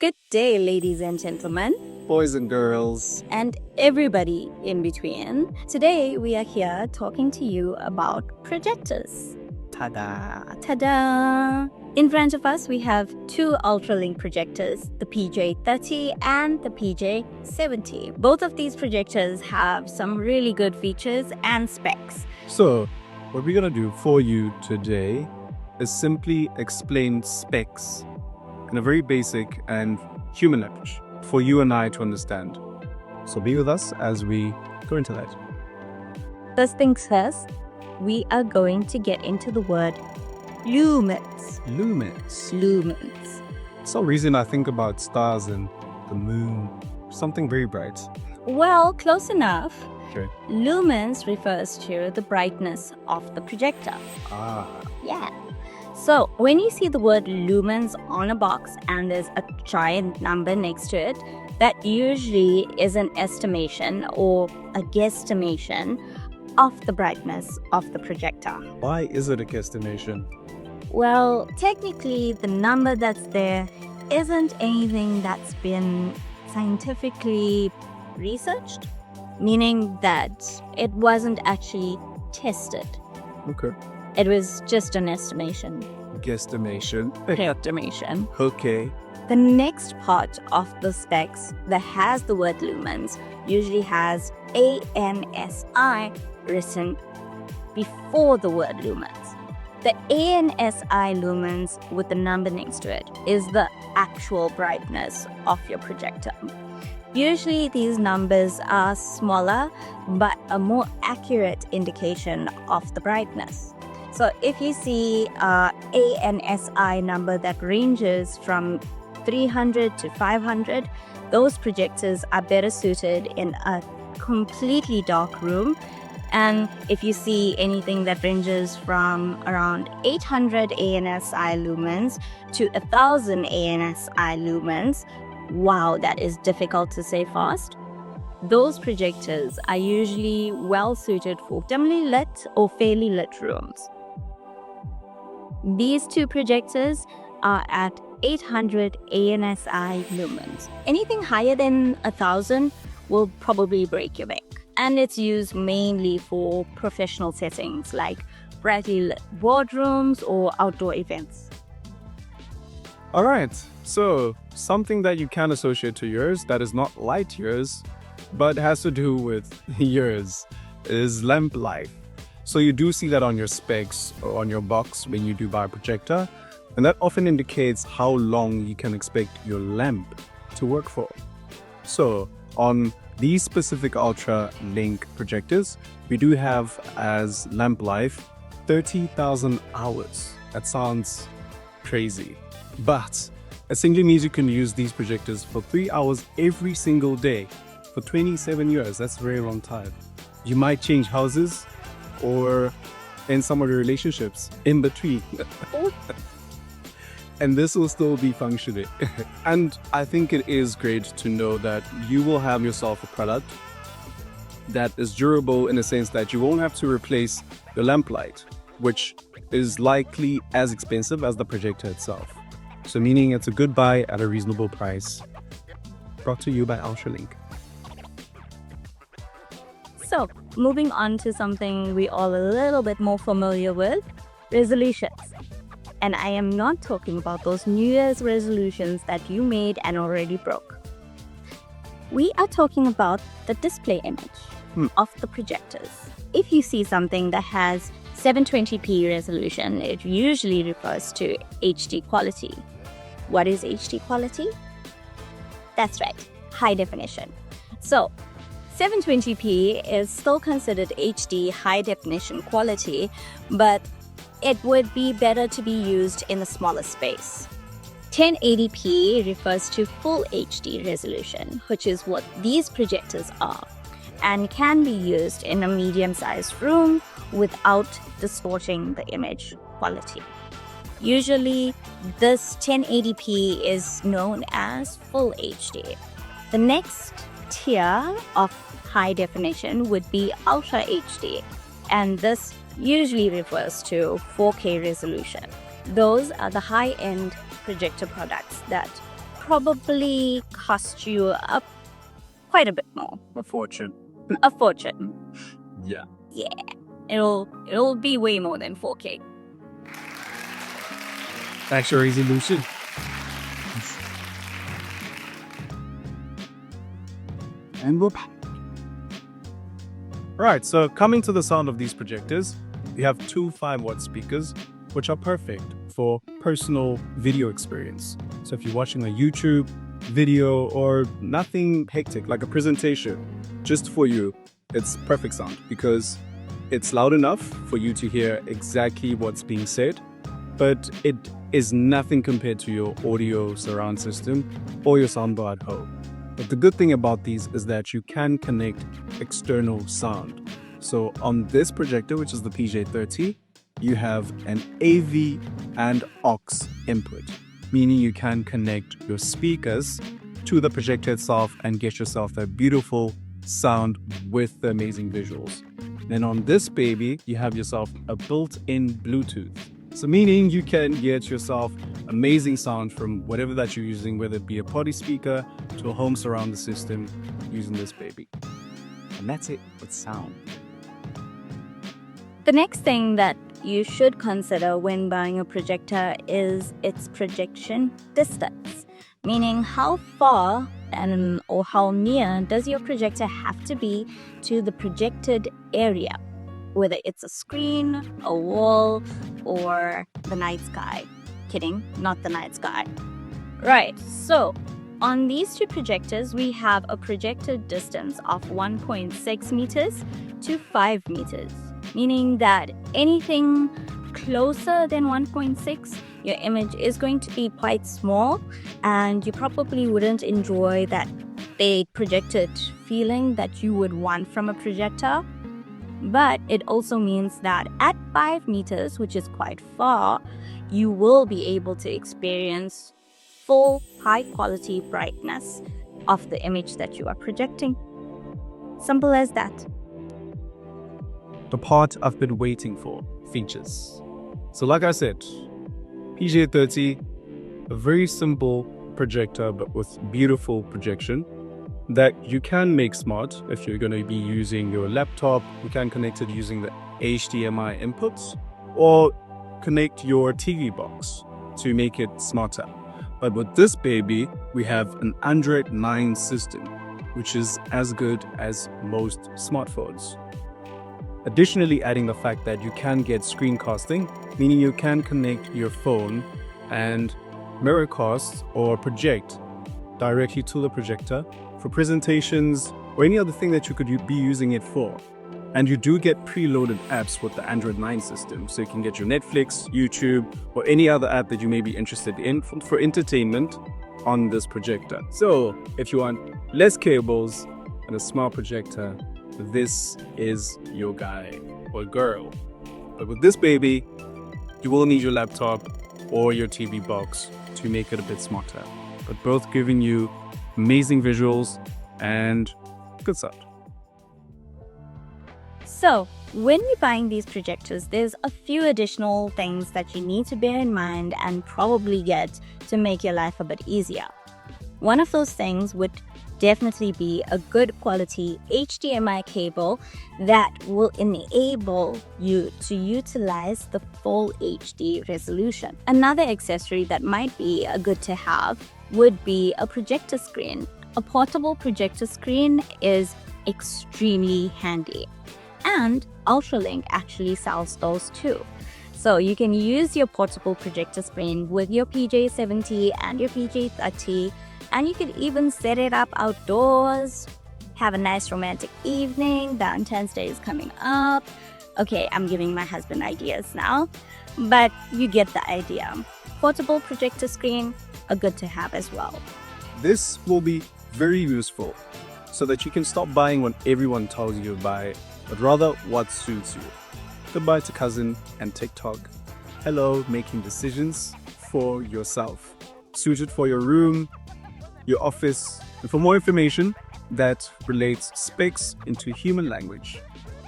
Good day, ladies and gentlemen, Boys and girls. and everybody in between. Today, we are here talking to you about projectors. Ta-da. Ta-da! In front of us, we have two ultralink projectors, the PJ30 and the PJ70. Both of these projectors have some really good features and specs. So, what we're going to do for you today is simply explain specs in a very basic and human language for you and I to understand. So be with us as we go into that. First things first, we are going to get into the word lumens. Lumens. Lumens. For some reason I think about stars and the moon, something very bright. Well, close enough. Okay. Lumens refers to the brightness of the projector. Ah. Yeah. So when you see the word lumens on a box and there's a giant number next to it, that usually is an estimation or a guesstimation of the brightness of the projector. Why is it a guesstimation? Well, technically, the number that's there isn't anything that's been scientifically researched, meaning that it wasn't actually tested. Okay. It was just an estimation. Guesstimation. Estimation. Okay. The next part of the specs that has the word lumens usually has ANSI written before the word lumens. The ANSI lumens with the number next to it is the actual brightness of your projector. Usually these numbers are smaller but a more accurate indication of the brightness. So if you see a ANSI number that ranges from 300 to 500, those projectors are better suited in a completely dark room. And if you see anything that ranges from around 800 ANSI lumens to 1000 ANSI lumens, wow, that is difficult to say fast. Those projectors are usually well suited for dimly lit or fairly lit rooms. These two projectors are at 800 ANSI lumens. Anything higher than 1000 will probably break your bank. And it's used mainly for professional settings like brightly lit boardrooms or outdoor events. All right. So, something that you can associate to yours that is not light years, but has to do with years, is lamp life. So you do see that on your specs or on your box when you do buy a projector, and that often indicates how long you can expect your lamp to work for. So on these specific Ultra Link projectors, we do have as lamp life 30,000 hours. That sounds crazy, but it simply means you can use these projectors for 3 hours every single day for 27 years. That's a very long time. You might change houses or in some of your relationships in between. And this will still be functioning. And I think it is great to know that you will have yourself a product that is durable in the sense that you won't have to replace the lamp light, which is likely as expensive as the projector itself. So meaning it's a good buy at a reasonable price. Brought to you by UltraLink. So, moving on to something we all a little bit more familiar with, resolutions. And I am not talking about those New Year's resolutions that you made and already broke. We are talking about the display image of the projectors. If you see something that has 720p resolution, it usually refers to HD quality. What is HD quality? That's right, high definition. So, 720p is still considered HD high definition quality, but it would be better to be used in a smaller space. 1080p refers to full HD resolution, which is what these projectors are, and can be used in a medium-sized room without distorting the image quality. Usually, this 1080p is known as full HD. The next tier of high definition would be Ultra HD, and this usually refers to 4K resolution. Those are the high-end projector products that probably cost you quite a bit more. A fortune. A fortune. Yeah. Yeah. It'll be way more than 4K. That's your resolution. And we're back. Right, so coming to the sound of these projectors, we have two 5-watt speakers, which are perfect for personal video experience. So if you're watching a YouTube video or nothing hectic, like a presentation, just for you, it's perfect sound because it's loud enough for you to hear exactly what's being said, but it is nothing compared to your audio surround system or your soundbar at home. But the good thing about these is that you can connect external sound. So on this projector, which is the PJ30, you have an AV and aux input, meaning you can connect your speakers to the projector itself and get yourself that beautiful sound with the amazing visuals. Then on this baby, you have yourself a built-in Bluetooth. So meaning you can get yourself amazing sound from whatever that you're using, whether it be a party speaker to a home surround system using this baby. And that's it with sound. The next thing that you should consider when buying a projector is its projection distance, meaning how far or how near does your projector have to be to the projected area, whether it's a screen, a wall, or the night sky. Kidding, not the night sky. Right, so on these two projectors, we have a projected distance of 1.6 meters to 5 meters, meaning that anything closer than 1.6, your image is going to be quite small and you probably wouldn't enjoy that big projected feeling that you would want from a projector. But it also means that at 5 meters, which is quite far, you will be able to experience full high quality brightness of the image that you are projecting. Simple as that. The part I've been waiting for, features. So like I said, PJ30, a very simple projector but with beautiful projection that you can make smart. If you're going to be using your laptop, you can connect it using the HDMI inputs or connect your TV box to make it smarter. But with this baby, we have an Android 9 system, which is as good as most smartphones. Additionally, adding the fact that you can get screencasting, meaning you can connect your phone and mirrorcast or project directly to the projector for presentations or any other thing that you could be using it for. And you do get preloaded apps with the Android 9 system, so you can get your Netflix, YouTube, or any other app that you may be interested in for entertainment on this projector. So if you want less cables and a smart projector, this is your guy or girl. But with this baby, you will need your laptop or your TV box to make it a bit smarter, but both giving you amazing visuals and good sound. So, when you're buying these projectors, there's a few additional things that you need to bear in mind and probably get to make your life a bit easier. One of those things would definitely be a good quality HDMI cable that will enable you to utilize the full HD resolution. Another accessory that might be good to have would be a projector screen. A portable projector screen is extremely handy, and Ultralink actually sells those too. So you can use your portable projector screen with your PJ70 and your PJ30, and you can even set it up outdoors, have a nice romantic evening. Valentine's Day is coming up. Okay, I'm giving my husband ideas now, but you get the idea. Portable projector screen are good to have as well. This will be very useful so that you can stop buying what everyone tells you to buy, but rather what suits you. Goodbye to cousin and TikTok. Hello, making decisions for yourself. Suited for your room, your office, and for more information that relates specs into human language,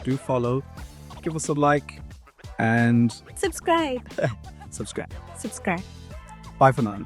do follow, give us a like, and Subscribe. subscribe. Subscribe. Bye for now.